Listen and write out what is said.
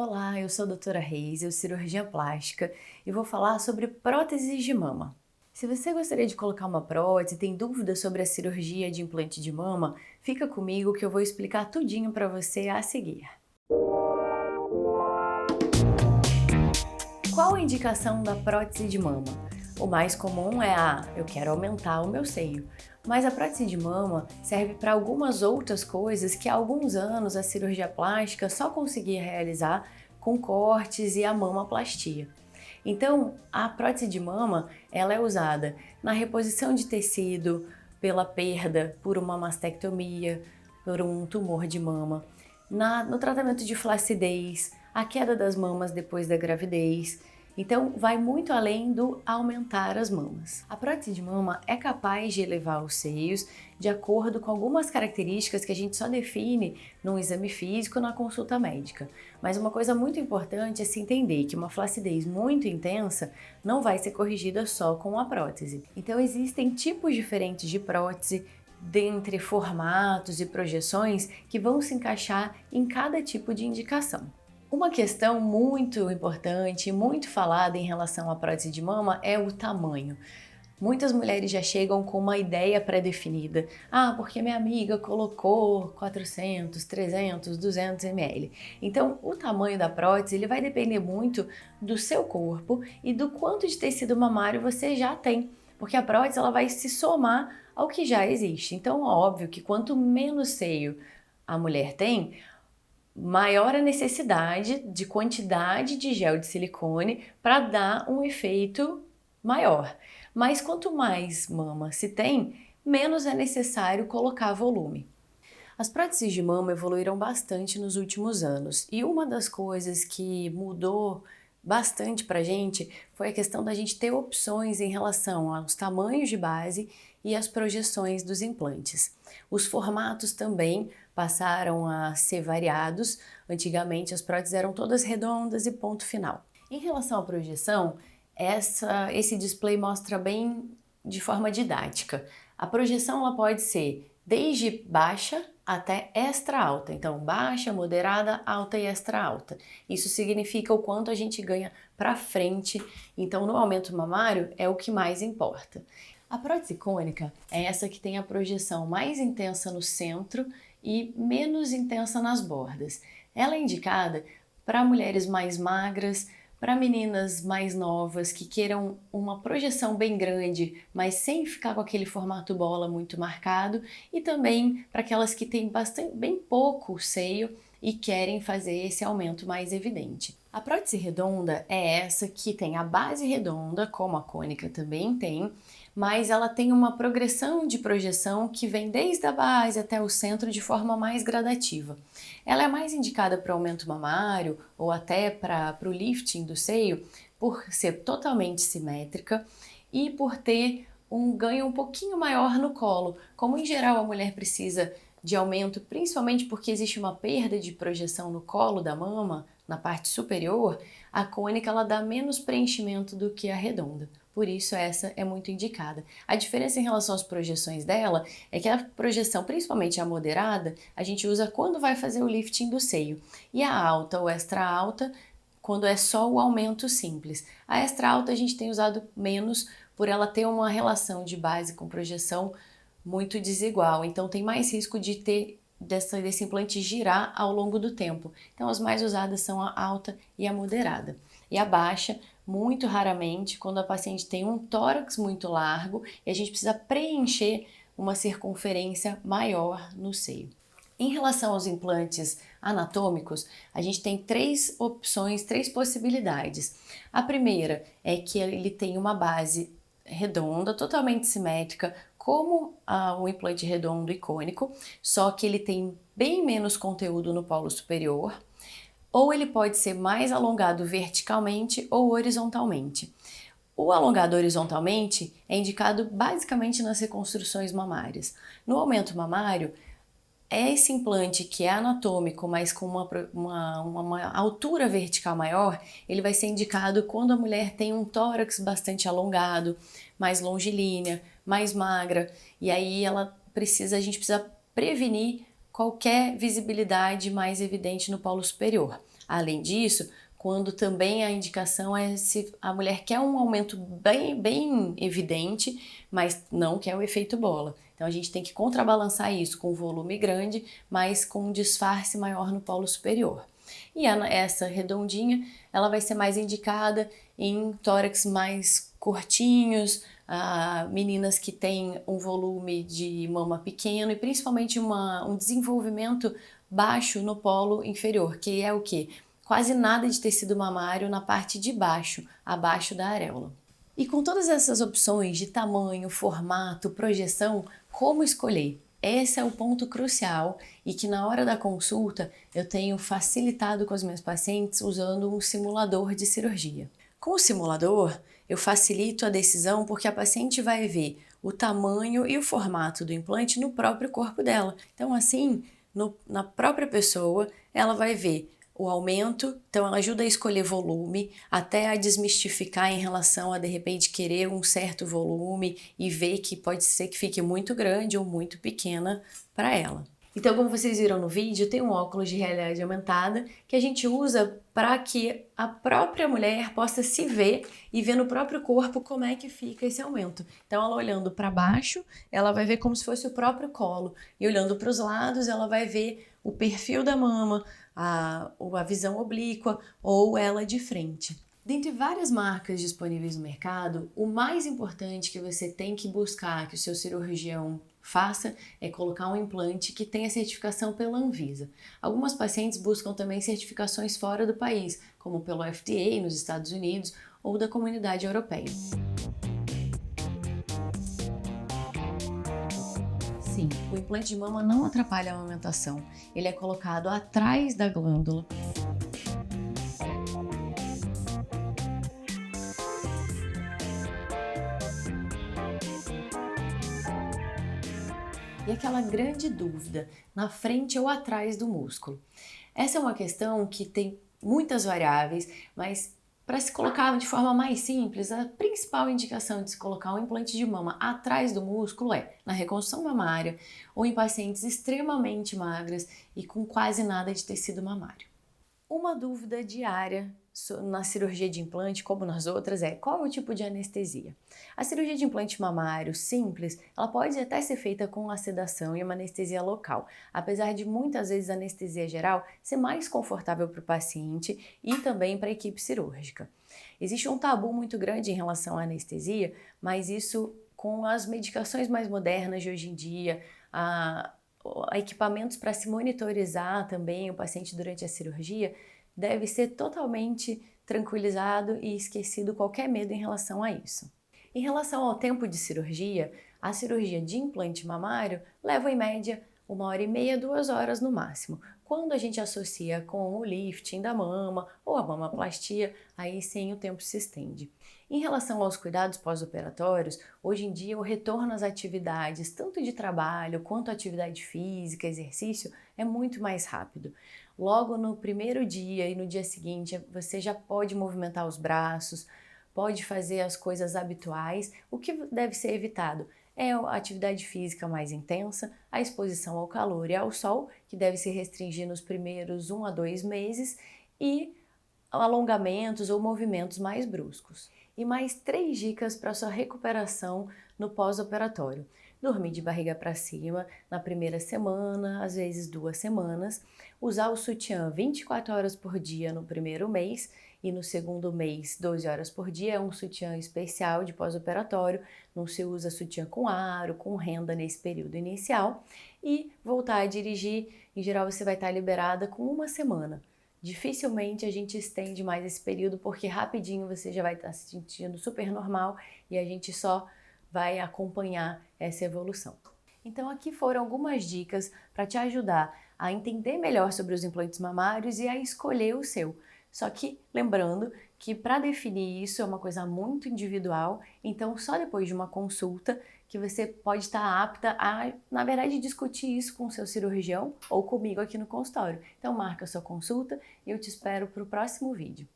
Olá, eu sou a doutora Reis, eu cirurgiã plástica e vou falar sobre próteses de mama. Se você gostaria de colocar uma prótese e tem dúvidas sobre a cirurgia de implante de mama, fica comigo que eu vou explicar tudinho para você a seguir. Qual a indicação da prótese de mama? O mais comum é eu quero aumentar o meu seio. Mas a prótese de mama serve para algumas outras coisas que há alguns anos a cirurgia plástica só conseguia realizar com cortes e a mamoplastia. Então, a prótese de mama, ela é usada na reposição de tecido, pela perda por uma mastectomia, por um tumor de mama, no tratamento de flacidez, a queda das mamas depois da gravidez. Então, vai muito além do aumentar as mamas. A prótese de mama é capaz de elevar os seios de acordo com algumas características que a gente só define num exame físico na consulta médica. Mas uma coisa muito importante é se entender que uma flacidez muito intensa não vai ser corrigida só com a prótese. Então, existem tipos diferentes de prótese, dentre formatos e projeções que vão se encaixar em cada tipo de indicação. Uma questão muito importante, muito falada em relação à prótese de mama é o tamanho. Muitas mulheres já chegam com uma ideia pré-definida. Porque minha amiga colocou 400, 300, 200 ml. Então, o tamanho da prótese ele vai depender muito do seu corpo e do quanto de tecido mamário você já tem. Porque a prótese ela vai se somar ao que já existe. Então, óbvio que quanto menos seio a mulher tem, maior a necessidade de quantidade de gel de silicone para dar um efeito maior. Mas quanto mais mama se tem, menos é necessário colocar volume. As próteses de mama evoluíram bastante nos últimos anos e uma das coisas que mudou bastante pra gente foi a questão da gente ter opções em relação aos tamanhos de base e as projeções dos implantes. Os formatos também passaram a ser variados. Antigamente as próteses eram todas redondas e ponto final. Em relação à projeção, esse display mostra bem de forma didática. A projeção ela pode ser desde baixa até extra alta. Então, baixa, moderada, alta e extra alta. Isso significa o quanto a gente ganha para frente. Então, no aumento mamário é o que mais importa. A prótese cônica é essa que tem a projeção mais intensa no centro e menos intensa nas bordas. Ela é indicada para mulheres mais magras, para meninas mais novas que queiram uma projeção bem grande, mas sem ficar com aquele formato bola muito marcado, e também para aquelas que têm bem pouco seio e querem fazer esse aumento mais evidente. A prótese redonda é essa que tem a base redonda, como a cônica também tem, mas ela tem uma progressão de projeção que vem desde a base até o centro de forma mais gradativa. Ela é mais indicada para aumento mamário ou até para o lifting do seio por ser totalmente simétrica e por ter um ganho um pouquinho maior no colo. Como em geral a mulher precisa de aumento, principalmente porque existe uma perda de projeção no colo da mama, na parte superior, a cônica ela dá menos preenchimento do que a redonda. Por isso essa é muito indicada. A diferença em relação às projeções dela é que a projeção, principalmente a moderada, a gente usa quando vai fazer o lifting do seio. E a alta ou extra alta, quando é só o aumento simples. A extra alta a gente tem usado menos por ela ter uma relação de base com projeção muito desigual. Então tem mais risco de ter desse implante girar ao longo do tempo. Então as mais usadas são a alta e a moderada. E a baixa, muito raramente, quando a paciente tem um tórax muito largo e a gente precisa preencher uma circunferência maior no seio. Em relação aos implantes anatômicos, a gente tem três opções, três possibilidades. A primeira é que ele tem uma base redonda, totalmente simétrica, como o implante redondo e cônico, só que ele tem bem menos conteúdo no polo superior, ou ele pode ser mais alongado verticalmente ou horizontalmente. O alongado horizontalmente é indicado basicamente nas reconstruções mamárias. No aumento mamário, esse implante que é anatômico, mas com uma altura vertical maior, ele vai ser indicado quando a mulher tem um tórax bastante alongado, mais longilínea, mais magra, e aí a gente precisa prevenir qualquer visibilidade mais evidente no polo superior. Além disso, quando também a indicação é se a mulher quer um aumento bem evidente, mas não quer o efeito bola. Então a gente tem que contrabalançar isso com volume grande, mas com um disfarce maior no polo superior. E essa redondinha, ela vai ser mais indicada em tórax mais curtinhos, meninas que têm um volume de mama pequeno e principalmente um desenvolvimento baixo no polo inferior, que é o quê? Quase nada de tecido mamário na parte de baixo, abaixo da areola. E com todas essas opções de tamanho, formato, projeção, como escolher? Esse é o ponto crucial e que na hora da consulta eu tenho facilitado com os meus pacientes usando um simulador de cirurgia. Com o simulador, eu facilito a decisão porque a paciente vai ver o tamanho e o formato do implante no próprio corpo dela. Então, assim, na própria pessoa, ela vai ver o aumento, então ela ajuda a escolher volume, até a desmistificar em relação a de repente querer um certo volume e ver que pode ser que fique muito grande ou muito pequena para ela. Então, como vocês viram no vídeo, tem um óculos de realidade aumentada que a gente usa para que a própria mulher possa se ver e ver no próprio corpo como é que fica esse aumento. Então, ela olhando para baixo, ela vai ver como se fosse o próprio colo, e olhando para os lados, ela vai ver o perfil da mama, a visão oblíqua ou ela de frente. Dentre várias marcas disponíveis no mercado, o mais importante que você tem que buscar que o seu cirurgião faça é colocar um implante que tenha certificação pela Anvisa. Algumas pacientes buscam também certificações fora do país, como pelo FDA nos Estados Unidos ou da Comunidade Europeia. Sim, o implante de mama não atrapalha a amamentação. Ele é colocado atrás da glândula. E aquela grande dúvida, na frente ou atrás do músculo? Essa é uma questão que tem muitas variáveis, mas para se colocar de forma mais simples, a principal indicação de se colocar um implante de mama atrás do músculo é na reconstrução mamária ou em pacientes extremamente magras e com quase nada de tecido mamário. Uma dúvida diária na cirurgia de implante, como nas outras, é qual é o tipo de anestesia? A cirurgia de implante mamário simples, ela pode até ser feita com a sedação e uma anestesia local, apesar de muitas vezes a anestesia geral ser mais confortável para o paciente e também para a equipe cirúrgica. Existe um tabu muito grande em relação à anestesia, mas isso com as medicações mais modernas de hoje em dia, equipamentos para se monitorizar também o paciente durante a cirurgia, deve ser totalmente tranquilizado e esquecido qualquer medo em relação a isso. Em relação ao tempo de cirurgia, a cirurgia de implante mamário leva em média 1h30, 2 horas no máximo. Quando a gente associa com o lifting da mama ou a mamaplastia, aí sim o tempo se estende. Em relação aos cuidados pós-operatórios, hoje em dia o retorno às atividades, tanto de trabalho quanto atividade física, exercício, é muito mais rápido. Logo no primeiro dia e no dia seguinte, você já pode movimentar os braços, pode fazer as coisas habituais. O que deve ser evitado é a atividade física mais intensa, a exposição ao calor e ao sol, que deve se restringir nos primeiros 1 a 2 meses, e alongamentos ou movimentos mais bruscos. E mais 3 dicas para sua recuperação no pós-operatório. Dormir de barriga para cima na primeira semana, às vezes 2 semanas. Usar o sutiã 24 horas por dia no primeiro mês e no segundo mês 12 horas por dia. É um sutiã especial de pós-operatório. Não se usa sutiã com aro, com renda nesse período inicial. E voltar a dirigir, em geral você vai estar liberada com 1 semana. Dificilmente a gente estende mais esse período porque rapidinho você já vai estar se sentindo super normal e a gente só vai acompanhar essa evolução. Então aqui foram algumas dicas para te ajudar a entender melhor sobre os implantes mamários e a escolher o seu. Só que lembrando que para definir isso é uma coisa muito individual, então só depois de uma consulta que você pode estar apta a, na verdade, discutir isso com o seu cirurgião ou comigo aqui no consultório. Então marca a sua consulta e eu te espero para o próximo vídeo.